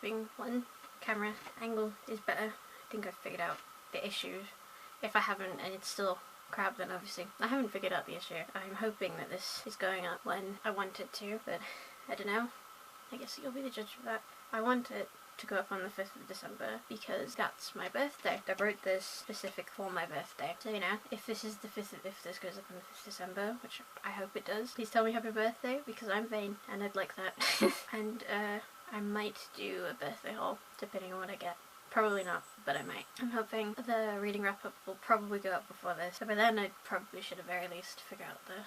hoping one camera angle is better. I think I've figured out the issues. If I haven't and it's still crap, then obviously I haven't figured out the issue. I'm hoping that this is going up when I want it to, but I don't know. I guess you'll be the judge of that. I want it to go up on the 5th of December because that's my birthday. I wrote this specific for my birthday. So, you know, if this is the 5th, if this goes up on the 5th of December, which I hope it does, please tell me happy birthday because I'm vain and I'd like that. And I might do a birthday haul depending on what I get. Probably not, but I might. I'm hoping the reading wrap-up will probably go up before this, so by then I probably should at very least figure out the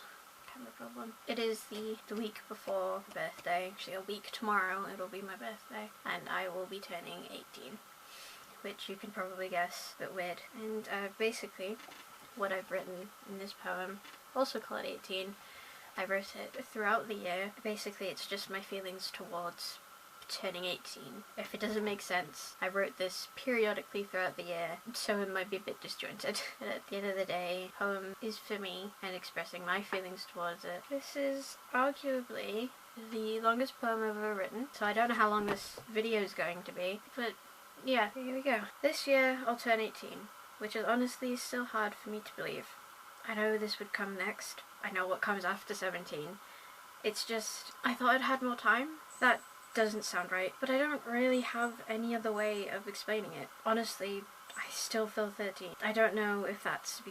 camera problem. It is the week before birthday, actually a week tomorrow it'll be my birthday, and I will be turning 18, which you can probably guess, a bit weird. And basically, what I've written in this poem, also called 18, I wrote it throughout the year. Basically, it's just my feelings towards turning 18. If it doesn't make sense, I wrote this periodically throughout the year, so it might be a bit disjointed. But at the end of the day, the poem is for me and expressing my feelings towards it. This is arguably the longest poem I've ever written, so I don't know how long this video is going to be, but yeah, here we go. This year I'll turn 18, which is honestly still hard for me to believe. I know this would come next. I know what comes after 17. It's just, I thought I'd had more time. That doesn't sound right, but I don't really have any other way of explaining it. Honestly, I still feel 13. I don't know if that's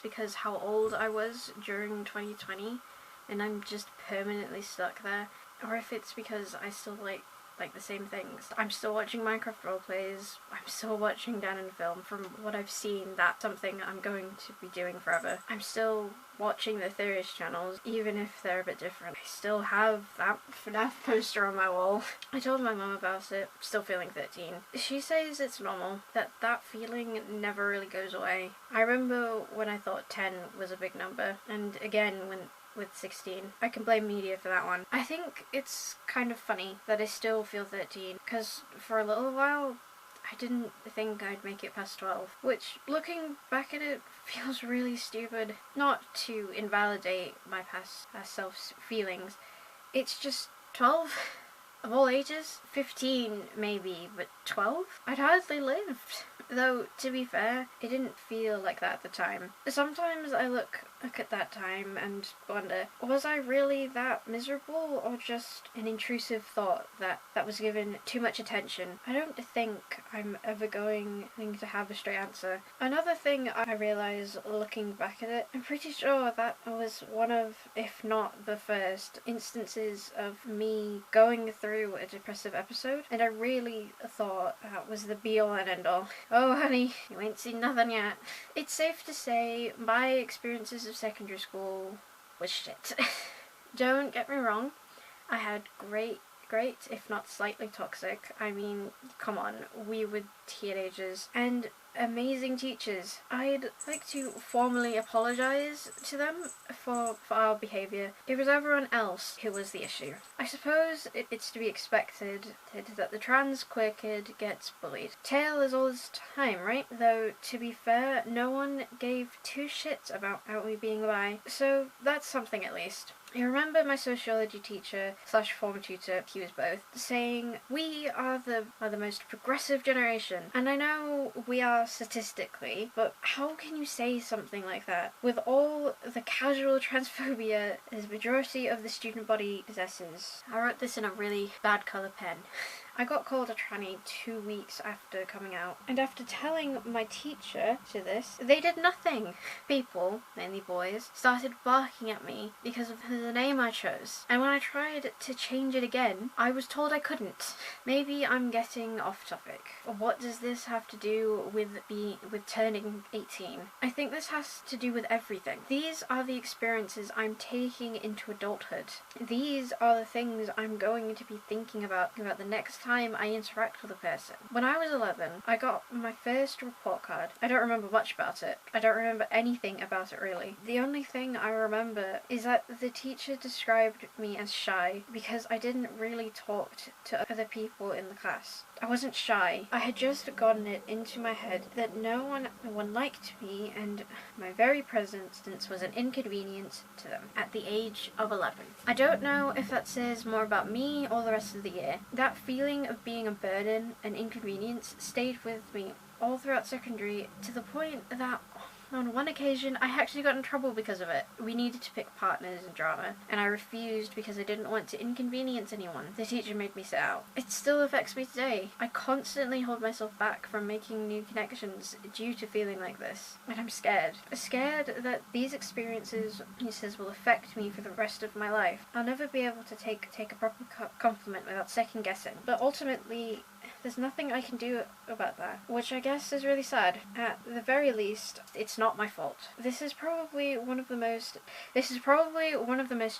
because how old I was during 2020 and I'm just permanently stuck there, or if it's because I still like the same things. I'm still watching Minecraft roleplays, I'm still watching Dan and Film. From what I've seen, that's something I'm going to be doing forever. I'm still watching the Theorist channels, even if they're a bit different. I still have that FNAF poster on my wall. I told my mum about it, still feeling 13. She says it's normal, that feeling never really goes away. I remember when I thought 10 was a big number, and again with 16. I can blame media for that one. I think it's kind of funny that I still feel 13, because for a little while I didn't think I'd make it past 12, which, looking back at it, feels really stupid. Not to invalidate my past self's feelings, it's just 12? Of all ages? 15 maybe, but 12? I'd hardly lived. Though, to be fair, it didn't feel like that at the time. Sometimes I look at that time and wonder, was I really that miserable, or just an intrusive thought that was given too much attention? I don't think I'm ever going to have a straight answer. Another thing I realise looking back at it, I'm pretty sure that was one of, if not the first, instances of me going through a depressive episode, and I really thought that was the be-all and end-all. Oh honey, you ain't seen nothing yet. It's safe to say my experiences of secondary school was shit. Don't get me wrong, I had great, if not slightly toxic, I mean, come on, we were teenagers, and amazing teachers. I'd like to formally apologise to them for our behaviour. It was everyone else who was the issue. I suppose it's to be expected that the trans queer kid gets bullied. Tale is all this time, right? Though, to be fair, no one gave two shits about me being bi, so that's something at least. I remember my sociology teacher / former tutor, he was both, saying, we are the most progressive generation. And I know we are statistically, but how can you say something like that with all the casual transphobia the majority of the student body possesses? I wrote this in a really bad colour pen. I got called a tranny 2 weeks after coming out, and after telling my teacher to this, they did nothing. People, mainly boys, started barking at me because of the name I chose, and when I tried to change it again, I was told I couldn't. Maybe I'm getting off topic. What does this have to do with turning 18? I think this has to do with everything. These are the experiences I'm taking into adulthood. These are the things I'm going to be thinking about the next time I interact with a person. When I was 11, I got my first report card. I don't remember much about it. I don't remember anything about it really. The only thing I remember is that the teacher described me as shy because I didn't really talk to other people in the class. I wasn't shy. I had just gotten it into my head that no one liked me, and my very presence was an inconvenience to them at the age of 11. I don't know if that says more about me or the rest of the year. That feeling of being a burden and inconvenience stayed with me all throughout secondary, to the point that on one occasion, I actually got in trouble because of it. We needed to pick partners in drama, and I refused because I didn't want to inconvenience anyone. The teacher made me sit out. It still affects me today. I constantly hold myself back from making new connections due to feeling like this, and I'm scared. Scared that these experiences, he says, will affect me for the rest of my life. I'll never be able to take a proper compliment without second guessing. But ultimately, there's nothing I can do about that, which I guess is really sad. At the very least, it's not my fault. This is probably one of the most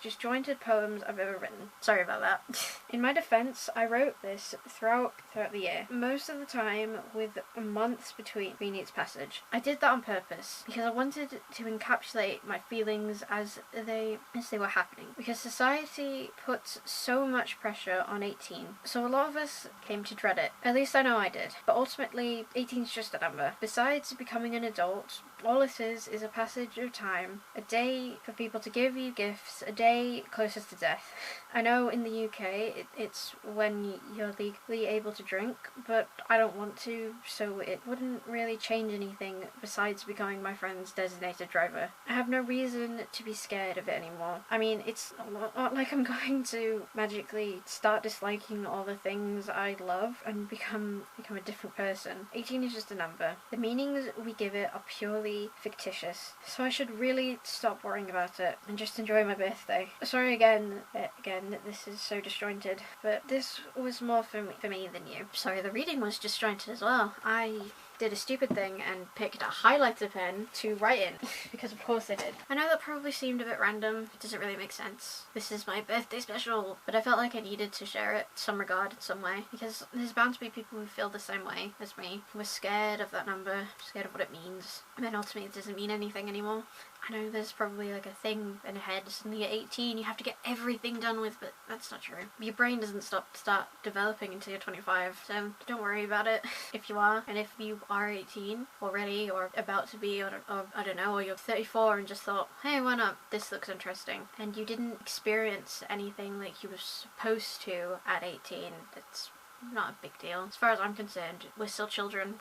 disjointed poems I've ever written. Sorry about that. In my defense, I wrote this throughout the year, most of the time with months between each passage. I did that on purpose because I wanted to encapsulate my feelings as they were happening, because society puts so much pressure on 18, so a lot of us came to dread it. At least I know I did. But ultimately, 18 is just a number. Besides becoming an adult, all it is a passage of time, a day for people to give you gifts, a day closest to death. I know in the UK it's when you're legally able to drink, but I don't want to, so it wouldn't really change anything besides becoming my friend's designated driver. I have no reason to be scared of it anymore. I mean, it's not like I'm going to magically start disliking all the things I love and become a different person. 18 is just a number. The meanings we give it are purely fictitious, so I should really stop worrying about it and just enjoy my birthday. Sorry again that this is so disjointed, but this was more for me than you. Sorry, the reading was disjointed as well. I did a stupid thing and picked a highlighter pen to write in, because of course I did. I know that probably seemed a bit random, it doesn't really make sense. This is my birthday special, but I felt like I needed to share it in some regard, in some way, because there's bound to be people who feel the same way as me, who are scared of that number, scared of what it means, and then ultimately it doesn't mean anything anymore. I know there's probably like a thing in your head, suddenly at 18 you have to get everything done with, but that's not true. Your brain doesn't start developing until you're 25, so don't worry about it if you are. And if you are 18 already, or about to be, or I don't know, or you're 34 and just thought, hey, why not, this looks interesting, and you didn't experience anything like you were supposed to at 18, it's not a big deal. As far as I'm concerned, we're still children,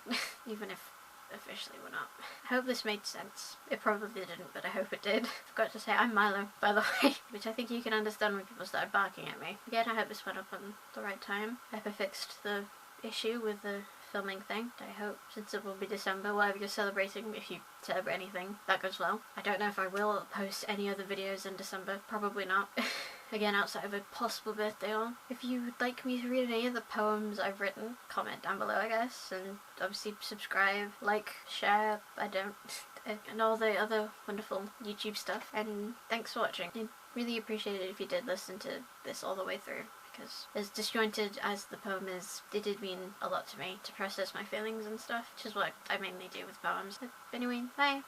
even if officially we're not. I hope this made sense. It probably didn't, but I hope it did. Forgot to say I'm Milo, by the way, which I think you can understand when people started barking at me. Again, I hope this went up on the right time. I hope I fixed the issue with the filming thing. I hope, since it will be December, whatever you're celebrating, if you celebrate anything, that goes well. I don't know if I will post any other videos in December. Probably not. Again, outside of a possible birthday on. If you would like me to read any of the poems I've written, comment down below, I guess, and obviously subscribe, like, share, and all the other wonderful YouTube stuff. And thanks for watching. I'd really appreciate it if you did listen to this all the way through, because as disjointed as the poem is, it did mean a lot to me to process my feelings and stuff, which is what I mainly do with poems. But anyway, bye!